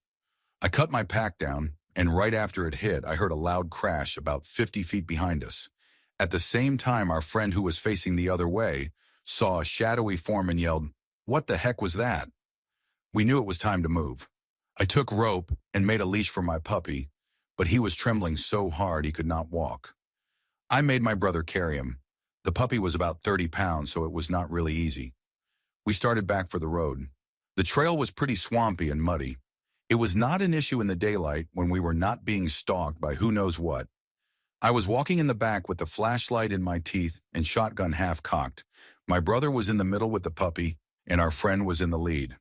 Speaker 1: I cut my pack down, and right after it hit, I heard a loud crash about 50 feet behind us. At the same time, our friend who was facing the other way saw a shadowy form and yelled, "What the heck was that?" We knew it was time to move. I took rope and made a leash for my puppy, but he was trembling so hard he could not walk. I made my brother carry him. The puppy was about 30 pounds, so it was not really easy. We started back for the road. The trail was pretty swampy and muddy. It was not an issue in the daylight when we were not being stalked by who knows what. I was walking in the back with the flashlight in my teeth and shotgun half-cocked. My brother was in the middle with the puppy, and our friend was in the lead.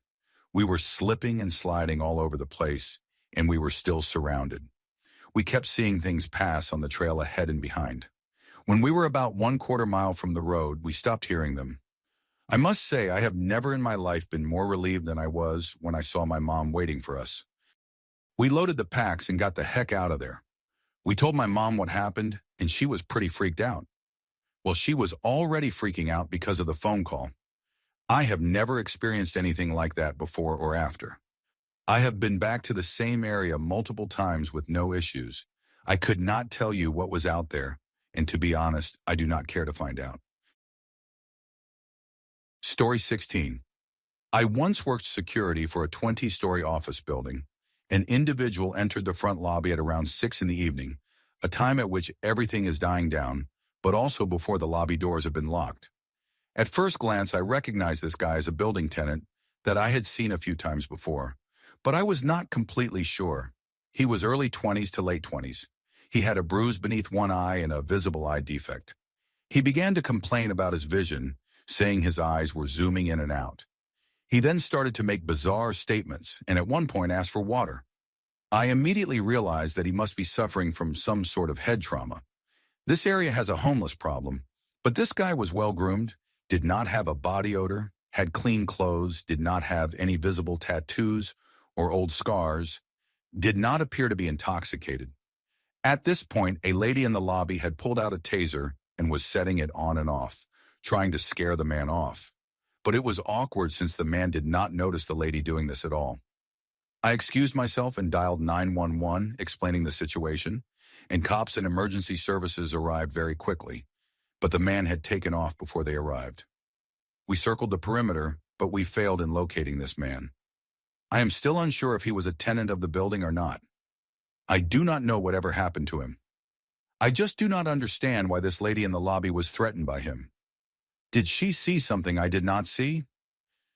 Speaker 1: We were slipping and sliding all over the place, and we were still surrounded. We kept seeing things pass on the trail ahead and behind. When we were about 1/4 mile from the road, we stopped hearing them. I must say I have never in my life been more relieved than I was when I saw my mom waiting for us. We loaded the packs and got the heck out of there. We told my mom what happened, and she was pretty freaked out. Well, she was already freaking out because of the phone call. I have never experienced anything like that before or after. I have been back to the same area multiple times with no issues. I could not tell you what was out there, and to be honest, I do not care to find out. Story 16. I once worked security for a 20-story office building. An individual entered the front lobby at around 6 in the evening, a time at which everything is dying down, but also before the lobby doors have been locked. At first glance, I recognized this guy as a building tenant that I had seen a few times before, but I was not completely sure. He was early 20s to late 20s. He had a bruise beneath one eye and a visible eye defect. He began to complain about his vision, saying his eyes were zooming in and out. He then started to make bizarre statements and at one point asked for water. I immediately realized that he must be suffering from some sort of head trauma. This area has a homeless problem, but this guy was well-groomed, did not have a body odor, had clean clothes, did not have any visible tattoos or old scars, did not appear to be intoxicated. At this point, a lady in the lobby had pulled out a taser and was setting it on and off, trying to scare the man off. But it was awkward since the man did not notice the lady doing this at all. I excused myself and dialed 911, explaining the situation, and cops and emergency services arrived very quickly, but the man had taken off before they arrived. We circled the perimeter, but we failed in locating this man. I am still unsure if he was a tenant of the building or not. I do not know whatever happened to him. I just do not understand why this lady in the lobby was threatened by him. Did she see something I did not see?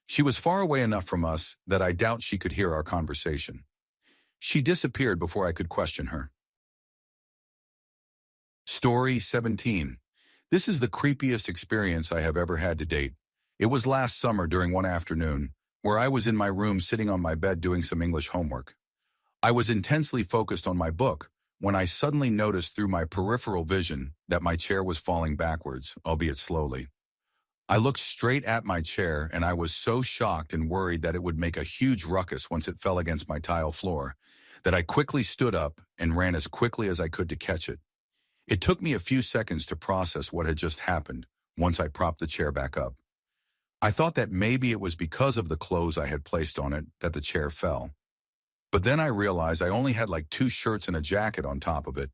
Speaker 1: She was far away enough from us that I doubt she could hear our conversation. She disappeared before I could question her. Story 17. This is the creepiest experience I have ever had to date. It was last summer during one afternoon, where I was in my room sitting on my bed doing some English homework. I was intensely focused on my book when I suddenly noticed through my peripheral vision that my chair was falling backwards, albeit slowly. I looked straight at my chair and I was so shocked and worried that it would make a huge ruckus once it fell against my tile floor that I quickly stood up and ran as quickly as I could to catch it. It took me a few seconds to process what had just happened once I propped the chair back up. I thought that maybe it was because of the clothes I had placed on it that the chair fell. But then I realized I only had like 2 shirts and a jacket on top of it,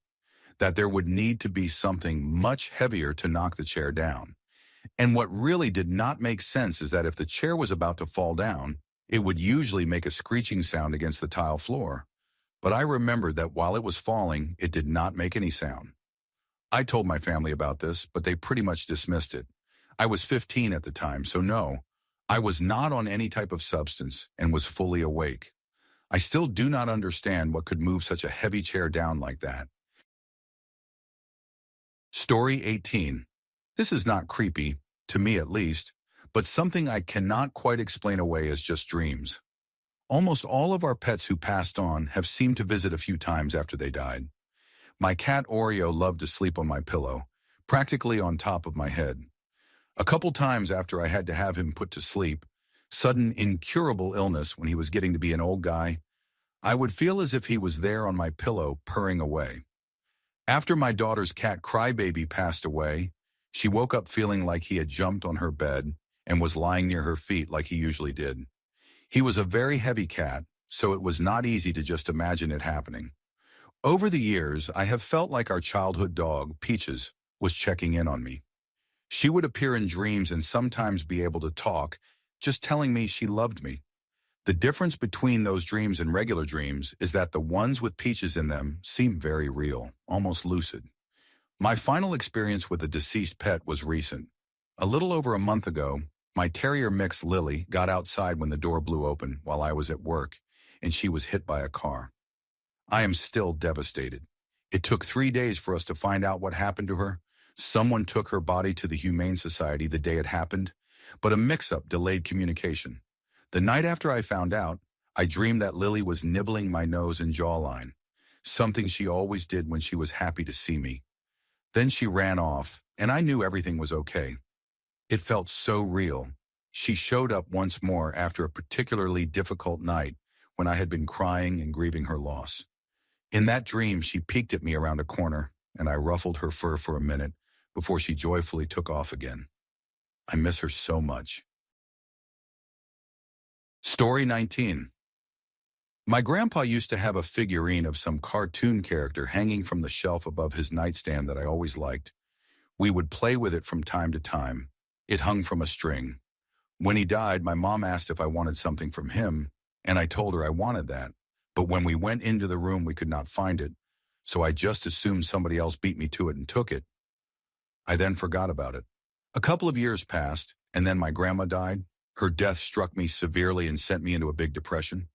Speaker 1: that there would need to be something much heavier to knock the chair down. And what really did not make sense is that if the chair was about to fall down, it would usually make a screeching sound against the tile floor. But I remembered that while it was falling, it did not make any sound. I told my family about this, but they pretty much dismissed it. I was 15 at the time, so no, I was not on any type of substance and was fully awake. I still do not understand what could move such a heavy chair down like that. Story 18. This is not creepy, to me at least, but something I cannot quite explain away as just dreams. Almost all of our pets who passed on have seemed to visit a few times after they died. My cat Oreo loved to sleep on my pillow, practically on top of my head. A couple times after I had to have him put to sleep, sudden incurable illness when he was getting to be an old guy, I would feel as if he was there on my pillow purring away. After my daughter's cat Crybaby passed away, she woke up feeling like he had jumped on her bed and was lying near her feet like he usually did. He was a very heavy cat, so it was not easy to just imagine it happening. Over the years, I have felt like our childhood dog, Peaches, was checking in on me. She would appear in dreams and sometimes be able to talk, just telling me she loved me. The difference between those dreams and regular dreams is that the ones with Peaches in them seem very real, almost lucid. My final experience with a deceased pet was recent. A little over a month ago, my terrier mix Lily got outside when the door blew open while I was at work, and she was hit by a car. I am still devastated. It took 3 days for us to find out what happened to her. Someone took her body to the Humane Society the day it happened, but a mix-up delayed communication. The night after I found out, I dreamed that Lily was nibbling my nose and jawline, something she always did when she was happy to see me. Then she ran off, and I knew everything was okay. It felt so real. She showed up once more after a particularly difficult night when I had been crying and grieving her loss. In that dream, she peeked at me around a corner, and I ruffled her fur for a minute before she joyfully took off again. I miss her so much. Story 19. My grandpa used to have a figurine of some cartoon character hanging from the shelf above his nightstand that I always liked. We would play with it from time to time. It hung from a string. When he died, my mom asked if I wanted something from him, and I told her I wanted that. But when we went into the room, we could not find it, so I just assumed somebody else beat me to it and took it. I then forgot about it. A couple of years passed, and then my grandma died. Her death struck me severely and sent me into a big depression.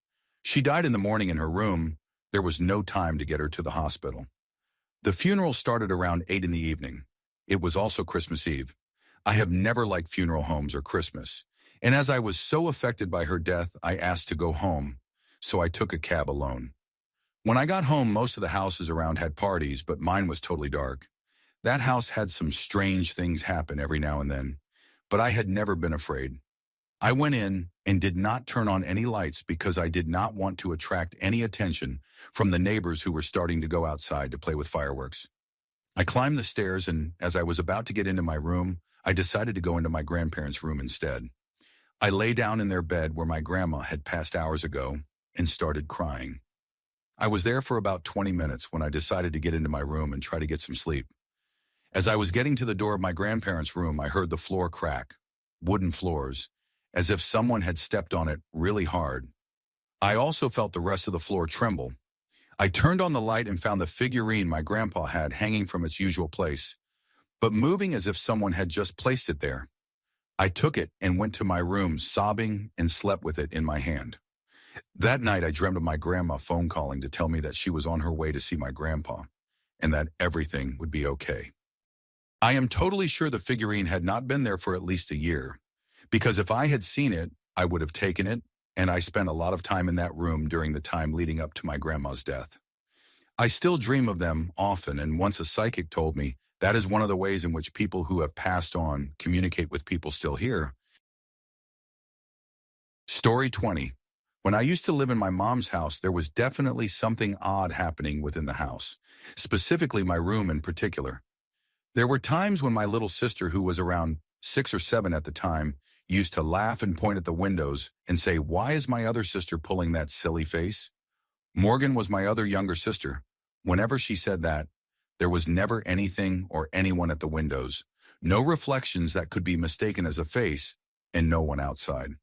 Speaker 1: She died in the morning in her room. There was no time to get her to the hospital. The funeral started around 8 in the evening. It was also Christmas Eve. I have never liked funeral homes or Christmas, and as I was so affected by her death, I asked to go home, so I took a cab alone. When I got home, most of the houses around had parties, but mine was totally dark. That house had some strange things happen every now and then, but I had never been afraid. I went in and did not turn on any lights because I did not want to attract any attention from the neighbors who were starting to go outside to play with fireworks. I climbed the stairs, and as I was about to get into my room, I decided to go into my grandparents' room instead. I lay down in their bed where my grandma had passed hours ago and started crying. I was there for about 20 minutes when I decided to get into my room and try to get some sleep. As I was getting to the door of my grandparents' room, I heard the floor crack, wooden floors, as if someone had stepped on it really hard. I also felt the rest of the floor tremble. I turned on the light and found the figurine my grandpa had hanging from its usual place, but moving as if someone had just placed it there. I took it and went to my room sobbing and slept with it in my hand. That night I dreamt of my grandma phone calling to tell me that she was on her way to see my grandpa and that everything would be okay. I am totally sure the figurine had not been there for at least a year, because if I had seen it, I would have taken it, and I spent a lot of time in that room during the time leading up to my grandma's death. I still dream of them often, and once a psychic told me that is one of the ways in which people who have passed on communicate with people still here. Story 20. When I used to live in my mom's house, there was definitely something odd happening within the house, specifically my room in particular. There were times when my little sister, who was around 6 or 7 at the time, used to laugh and point at the windows and say, "Why is my other sister pulling that silly face?" Morgan was my other younger sister. Whenever she said that, there was never anything or anyone at the windows, no reflections that could be mistaken as a face, and no one outside.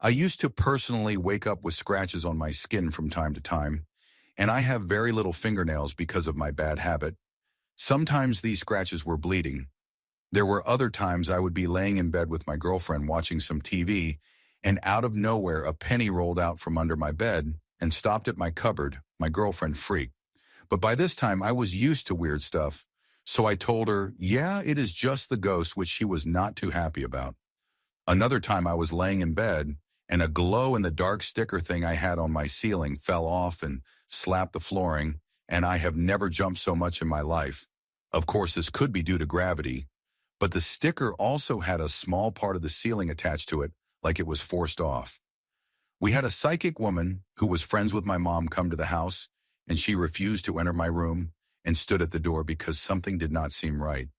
Speaker 1: I used to personally wake up with scratches on my skin from time to time, and I have very little fingernails because of my bad habit. Sometimes these scratches were bleeding. There were other times I would be laying in bed with my girlfriend watching some TV, and out of nowhere a penny rolled out from under my bed and stopped at my cupboard. My girlfriend freaked. But by this time I was used to weird stuff, so I told her, yeah, it is just the ghost, which she was not too happy about. Another time I was laying in bed, and a glow-in-the-dark sticker thing I had on my ceiling fell off and slapped the flooring, and I have never jumped so much in my life. Of course, this could be due to gravity, but the sticker also had a small part of the ceiling attached to it, like it was forced off. We had a psychic woman who was friends with my mom come to the house, and she refused to enter my room and stood at the door because something did not seem right.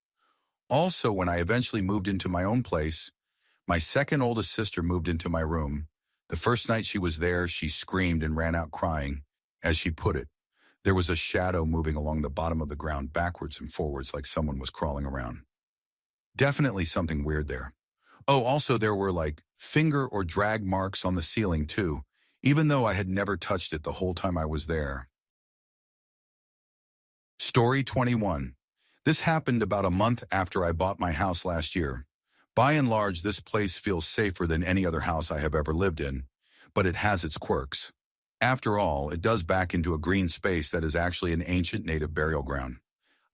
Speaker 1: Also, when I eventually moved into my own place, my second oldest sister moved into my room. The first night she was there, she screamed and ran out crying. As she put it, there was a shadow moving along the bottom of the ground backwards and forwards like someone was crawling around. Definitely something weird there. Oh, also there were like finger or drag marks on the ceiling too, even though I had never touched it the whole time I was there. Story 21. This happened about a month after I bought my house last year. By and large, this place feels safer than any other house I have ever lived in, but it has its quirks. After all, it does back into a green space that is actually an ancient native burial ground.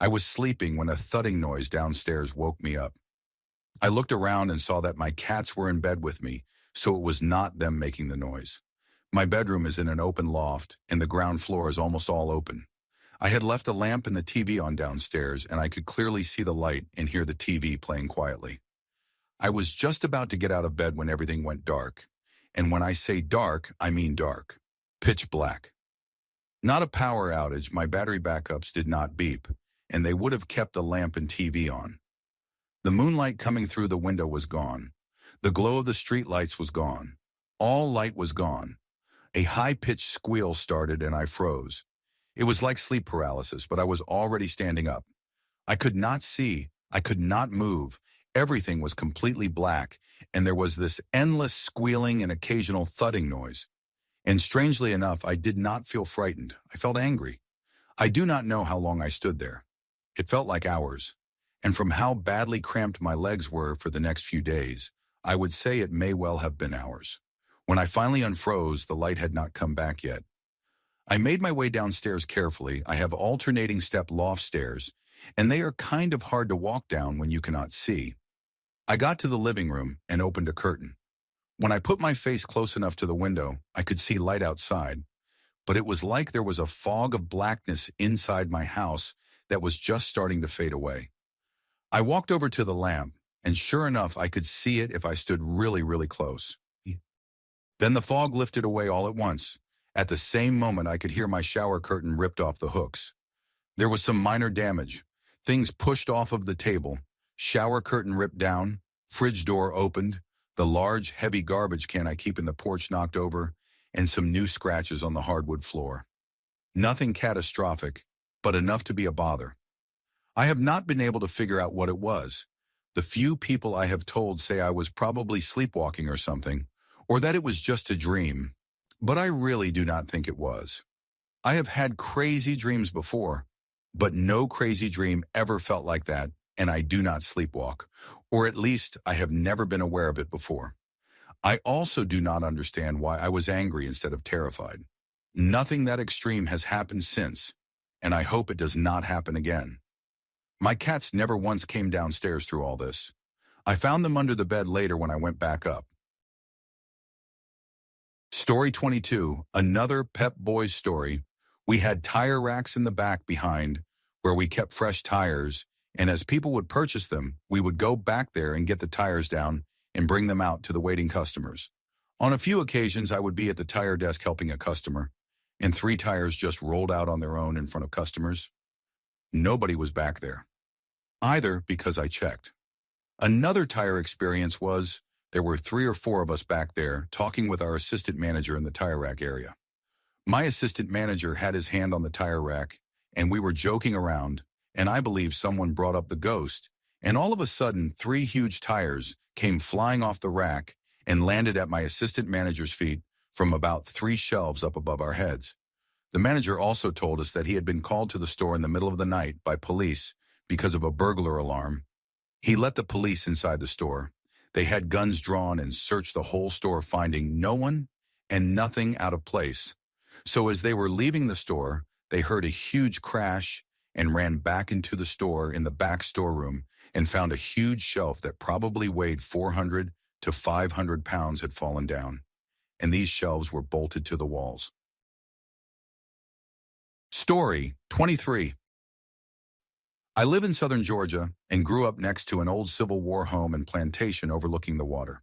Speaker 1: I was sleeping when a thudding noise downstairs woke me up. I looked around and saw that my cats were in bed with me, so it was not them making the noise. My bedroom is in an open loft, and the ground floor is almost all open. I had left a lamp and the TV on downstairs, and I could clearly see the light and hear the TV playing quietly. I was just about to get out of bed when everything went dark. And when I say dark, I mean dark. Pitch black. Not a power outage, my battery backups did not beep, and they would have kept the lamp and TV on. The moonlight coming through the window was gone. The glow of the street lights was gone. All light was gone. A high-pitched squeal started and I froze. It was like sleep paralysis, but I was already standing up. I could not see. I could not move. Everything was completely black, and there was this endless squealing and occasional thudding noise. And strangely enough, I did not feel frightened. I felt angry. I do not know how long I stood there. It felt like hours. And from how badly cramped my legs were for the next few days, I would say it may well have been hours. When I finally unfroze, the light had not come back yet. I made my way downstairs carefully. I have alternating step loft stairs, and they are kind of hard to walk down when you cannot see. I got to the living room and opened a curtain. When I put my face close enough to the window, I could see light outside, but it was like there was a fog of blackness inside my house that was just starting to fade away. I walked over to the lamp, and sure enough, I could see it if I stood really, really close. Then the fog lifted away all at once. At the same moment, I could hear my shower curtain ripped off the hooks. There was some minor damage. Things pushed off of the table, shower curtain ripped down, fridge door opened, the large, heavy garbage can I keep in the porch knocked over, and some new scratches on the hardwood floor. Nothing catastrophic, but enough to be a bother. I have not been able to figure out what it was. The few people I have told say I was probably sleepwalking or something, or that it was just a dream, but I really do not think it was. I have had crazy dreams before, but no crazy dream ever felt like that, and I do not sleepwalk, or at least I have never been aware of it before. I also do not understand why I was angry instead of terrified. Nothing that extreme has happened since, and I hope it does not happen again. My cats never once came downstairs through all this. I found them under the bed later when I went back up. Story 22, another Pep Boys story. We had tire racks in the back behind where we kept fresh tires, and as people would purchase them, we would go back there and get the tires down and bring them out to the waiting customers. On a few occasions, I would be at the tire desk helping a customer, and 3 tires just rolled out on their own in front of customers. Nobody was back there, either because I checked. Another tire experience was there were 3 or 4 of us back there talking with our assistant manager in the tire rack area. My assistant manager had his hand on the tire rack, and we were joking around, and I believe someone brought up the ghost, and all of a sudden 3 huge tires came flying off the rack and landed at my assistant manager's feet from about 3 shelves up above our heads. The manager also told us that he had been called to the store in the middle of the night by police because of a burglar alarm. He let the police inside the store. They had guns drawn and searched the whole store, finding no one and nothing out of place. So as they were leaving the store, they heard a huge crash and ran back into the store in the back storeroom and found a huge shelf that probably weighed 400 to 500 pounds had fallen down, and these shelves were bolted to the walls. Story 23. I live in southern Georgia and grew up next to an old Civil War home and plantation overlooking the water.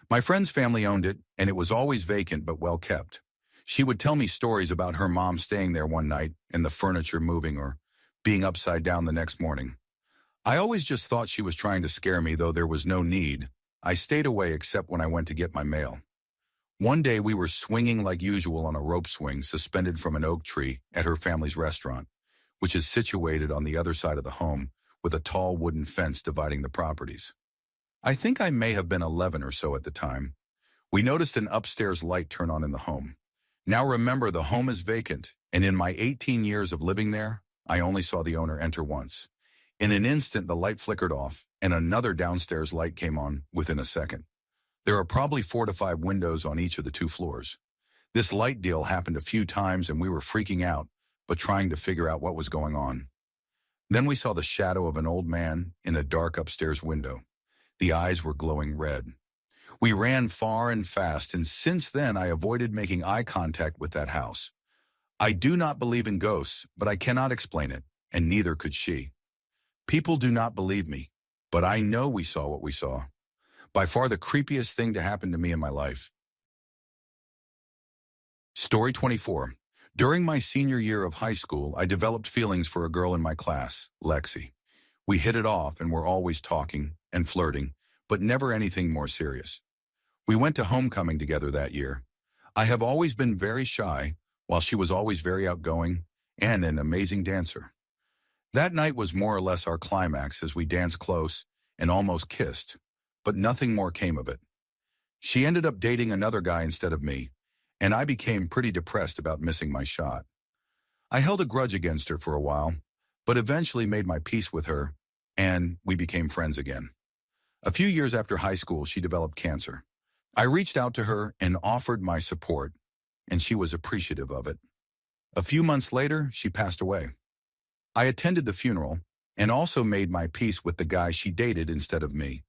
Speaker 1: My friend's family owned it, and it was always vacant but well kept. She would tell me stories about her mom staying there one night and the furniture moving or being upside down the next morning. I always just thought she was trying to scare me, though there was no need. I stayed away except when I went to get my mail. One day we were swinging like usual on a rope swing suspended from an oak tree at her family's restaurant, which is situated on the other side of the home with a tall wooden fence dividing the properties. I think I may have been 11 or so at the time. We noticed an upstairs light turn on in the home. Now remember, the home is vacant, and in my 18 years of living there, I only saw the owner enter once. In an instant, the light flickered off, and another downstairs light came on within a second. There are probably 4 to 5 windows on each of the 2 floors. This light deal happened a few times, and we were freaking out, but trying to figure out what was going on. Then we saw the shadow of an old man in a dark upstairs window. The eyes were glowing red. We ran far and fast, and since then I avoided making eye contact with that house. I do not believe in ghosts, but I cannot explain it, and neither could she. People do not believe me, but I know we saw what we saw. By far the creepiest thing to happen to me in my life. Story 24. During my senior year of high school, I developed feelings for a girl in my class, Lexi. We hit it off and were always talking and flirting, but never anything more serious. We went to homecoming together that year. I have always been very shy, while she was always very outgoing and an amazing dancer. That night was more or less our climax as we danced close and almost kissed, but nothing more came of it. She ended up dating another guy instead of me, and I became pretty depressed about missing my shot. I held a grudge against her for a while, but eventually made my peace with her, and we became friends again. A few years after high school, she developed cancer. I reached out to her and offered my support, and she was appreciative of it. A few months later, she passed away. I attended the funeral and also made my peace with the guy she dated instead of me.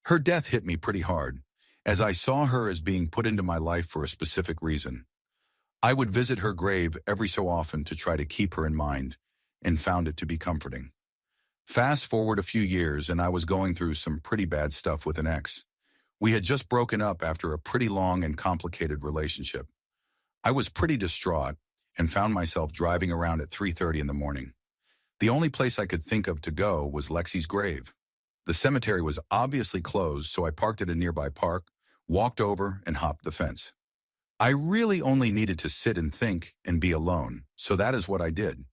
Speaker 1: Her death hit me pretty hard, as I saw her as being put into my life for a specific reason. I would visit her grave every so often to try to keep her in mind, and found it to be comforting. Fast forward a few years and I was going through some pretty bad stuff with an ex. We had just broken up after a pretty long and complicated relationship. I was pretty distraught and found myself driving around at 3:30 in the morning. The only place I could think of to go was Lexi's grave. The cemetery was obviously closed, so I parked at a nearby park, walked over, and hopped the fence. I really only needed to sit and think and be alone, so that is what I did.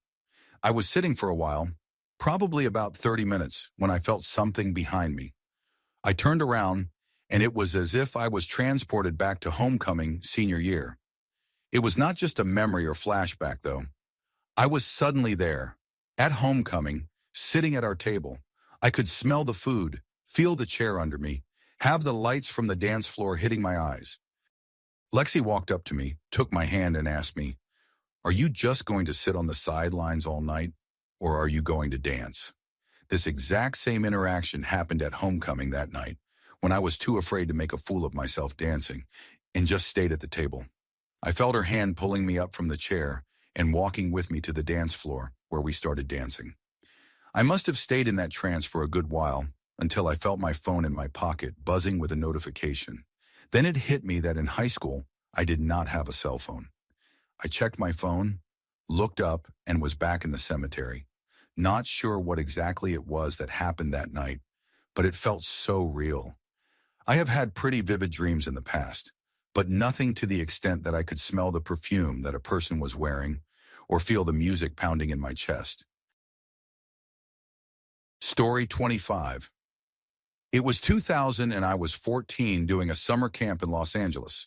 Speaker 1: I was sitting for a while, probably about 30 minutes, when I felt something behind me. I turned around, and it was as if I was transported back to homecoming senior year. It was not just a memory or flashback, though. I was suddenly there, at homecoming, sitting at our table. I could smell the food, feel the chair under me, have the lights from the dance floor hitting my eyes. Lexi walked up to me, took my hand, and asked me, "Are you just going to sit on the sidelines all night, or are you going to dance?" This exact same interaction happened at homecoming that night, when I was too afraid to make a fool of myself dancing, and just stayed at the table. I felt her hand pulling me up from the chair and walking with me to the dance floor, where we started dancing. I must have stayed in that trance for a good while, until I felt my phone in my pocket buzzing with a notification. Then it hit me that in high school, I did not have a cell phone. I checked my phone, looked up, and was back in the cemetery. Not sure what exactly it was that happened that night, but it felt so real. I have had pretty vivid dreams in the past, but nothing to the extent that I could smell the perfume that a person was wearing or feel the music pounding in my chest. Story 25. It was 2000 and I was 14 doing a summer camp in Los Angeles.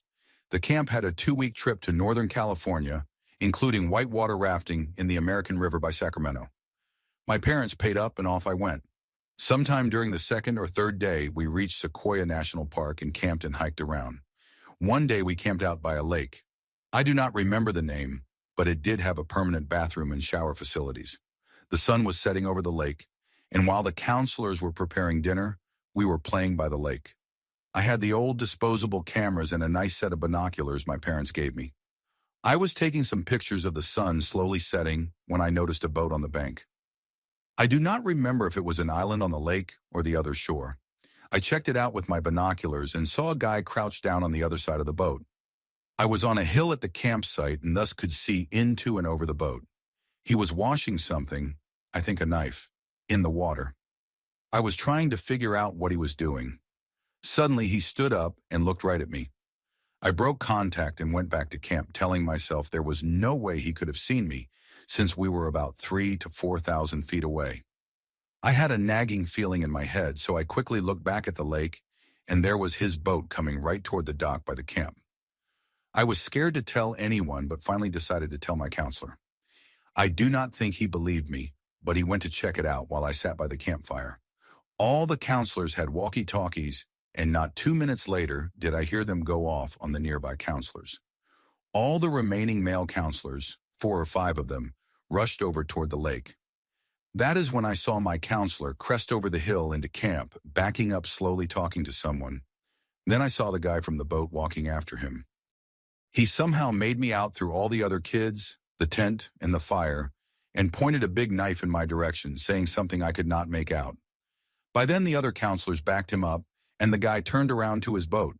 Speaker 1: The camp had a 2-week trip to Northern California, including whitewater rafting in the American River by Sacramento. My parents paid up and off I went. Sometime during the second or third day, we reached Sequoia National Park and camped and hiked around. One day we camped out by a lake. I do not remember the name, but it did have a permanent bathroom and shower facilities. The sun was setting over the lake, and while the counselors were preparing dinner, we were playing by the lake. I had the old disposable cameras and a nice set of binoculars my parents gave me. I was taking some pictures of the sun slowly setting when I noticed a boat on the bank. I do not remember if it was an island on the lake or the other shore. I checked it out with my binoculars and saw a guy crouched down on the other side of the boat. I was on a hill at the campsite and thus could see into and over the boat. He was washing something, I think a knife, in the water. I was trying to figure out what he was doing. Suddenly he stood up and looked right at me. I broke contact and went back to camp, telling myself there was no way he could have seen me, since we were about 3,000 to 4,000 feet away. I had a nagging feeling in my head, so I quickly looked back at the lake, and there was his boat coming right toward the dock by the camp. I was scared to tell anyone, but finally decided to tell my counselor. I do not think he believed me, but he went to check it out while I sat by the campfire. All the counselors had walkie-talkies, and not 2 minutes later did I hear them go off on the nearby counselors. All the remaining male counselors, 4 or 5 of them, rushed over toward the lake. That is when I saw my counselor crest over the hill into camp, backing up slowly talking to someone. Then I saw the guy from the boat walking after him. He somehow made me out through all the other kids, the tent, and the fire, and pointed a big knife in my direction, saying something I could not make out. By then the other counselors backed him up, and the guy turned around to his boat.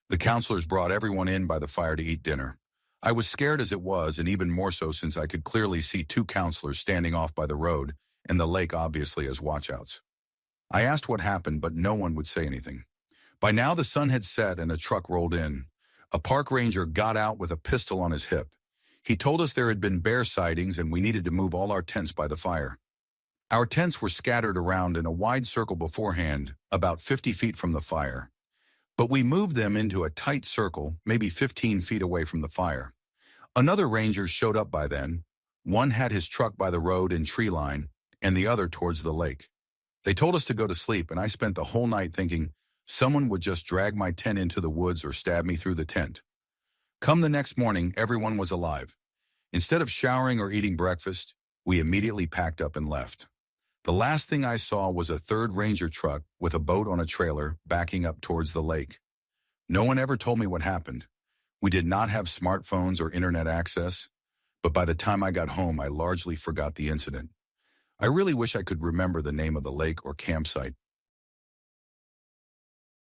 Speaker 1: The counselors brought everyone in by the fire to eat dinner. I was scared as it was, and even more so since I could clearly see 2 counselors standing off by the road, and the lake obviously as watchouts. I asked what happened, but no one would say anything. By now the sun had set and a truck rolled in. A park ranger got out with a pistol on his hip. He told us there had been bear sightings and we needed to move all our tents by the fire. Our tents were scattered around in a wide circle beforehand, about 50 feet from the fire. But we moved them into a tight circle, maybe 15 feet away from the fire. Another ranger showed up by then. One had his truck by the road and tree line, and the other towards the lake. They told us to go to sleep, and I spent the whole night thinking someone would just drag my tent into the woods or stab me through the tent. Come the next morning, everyone was alive. Instead of showering or eating breakfast, we immediately packed up and left. The last thing I saw was a 3rd ranger truck with a boat on a trailer backing up towards the lake. No one ever told me what happened. We did not have smartphones or internet access, but by the time I got home, I largely forgot the incident. I really wish I could remember the name of the lake or campsite,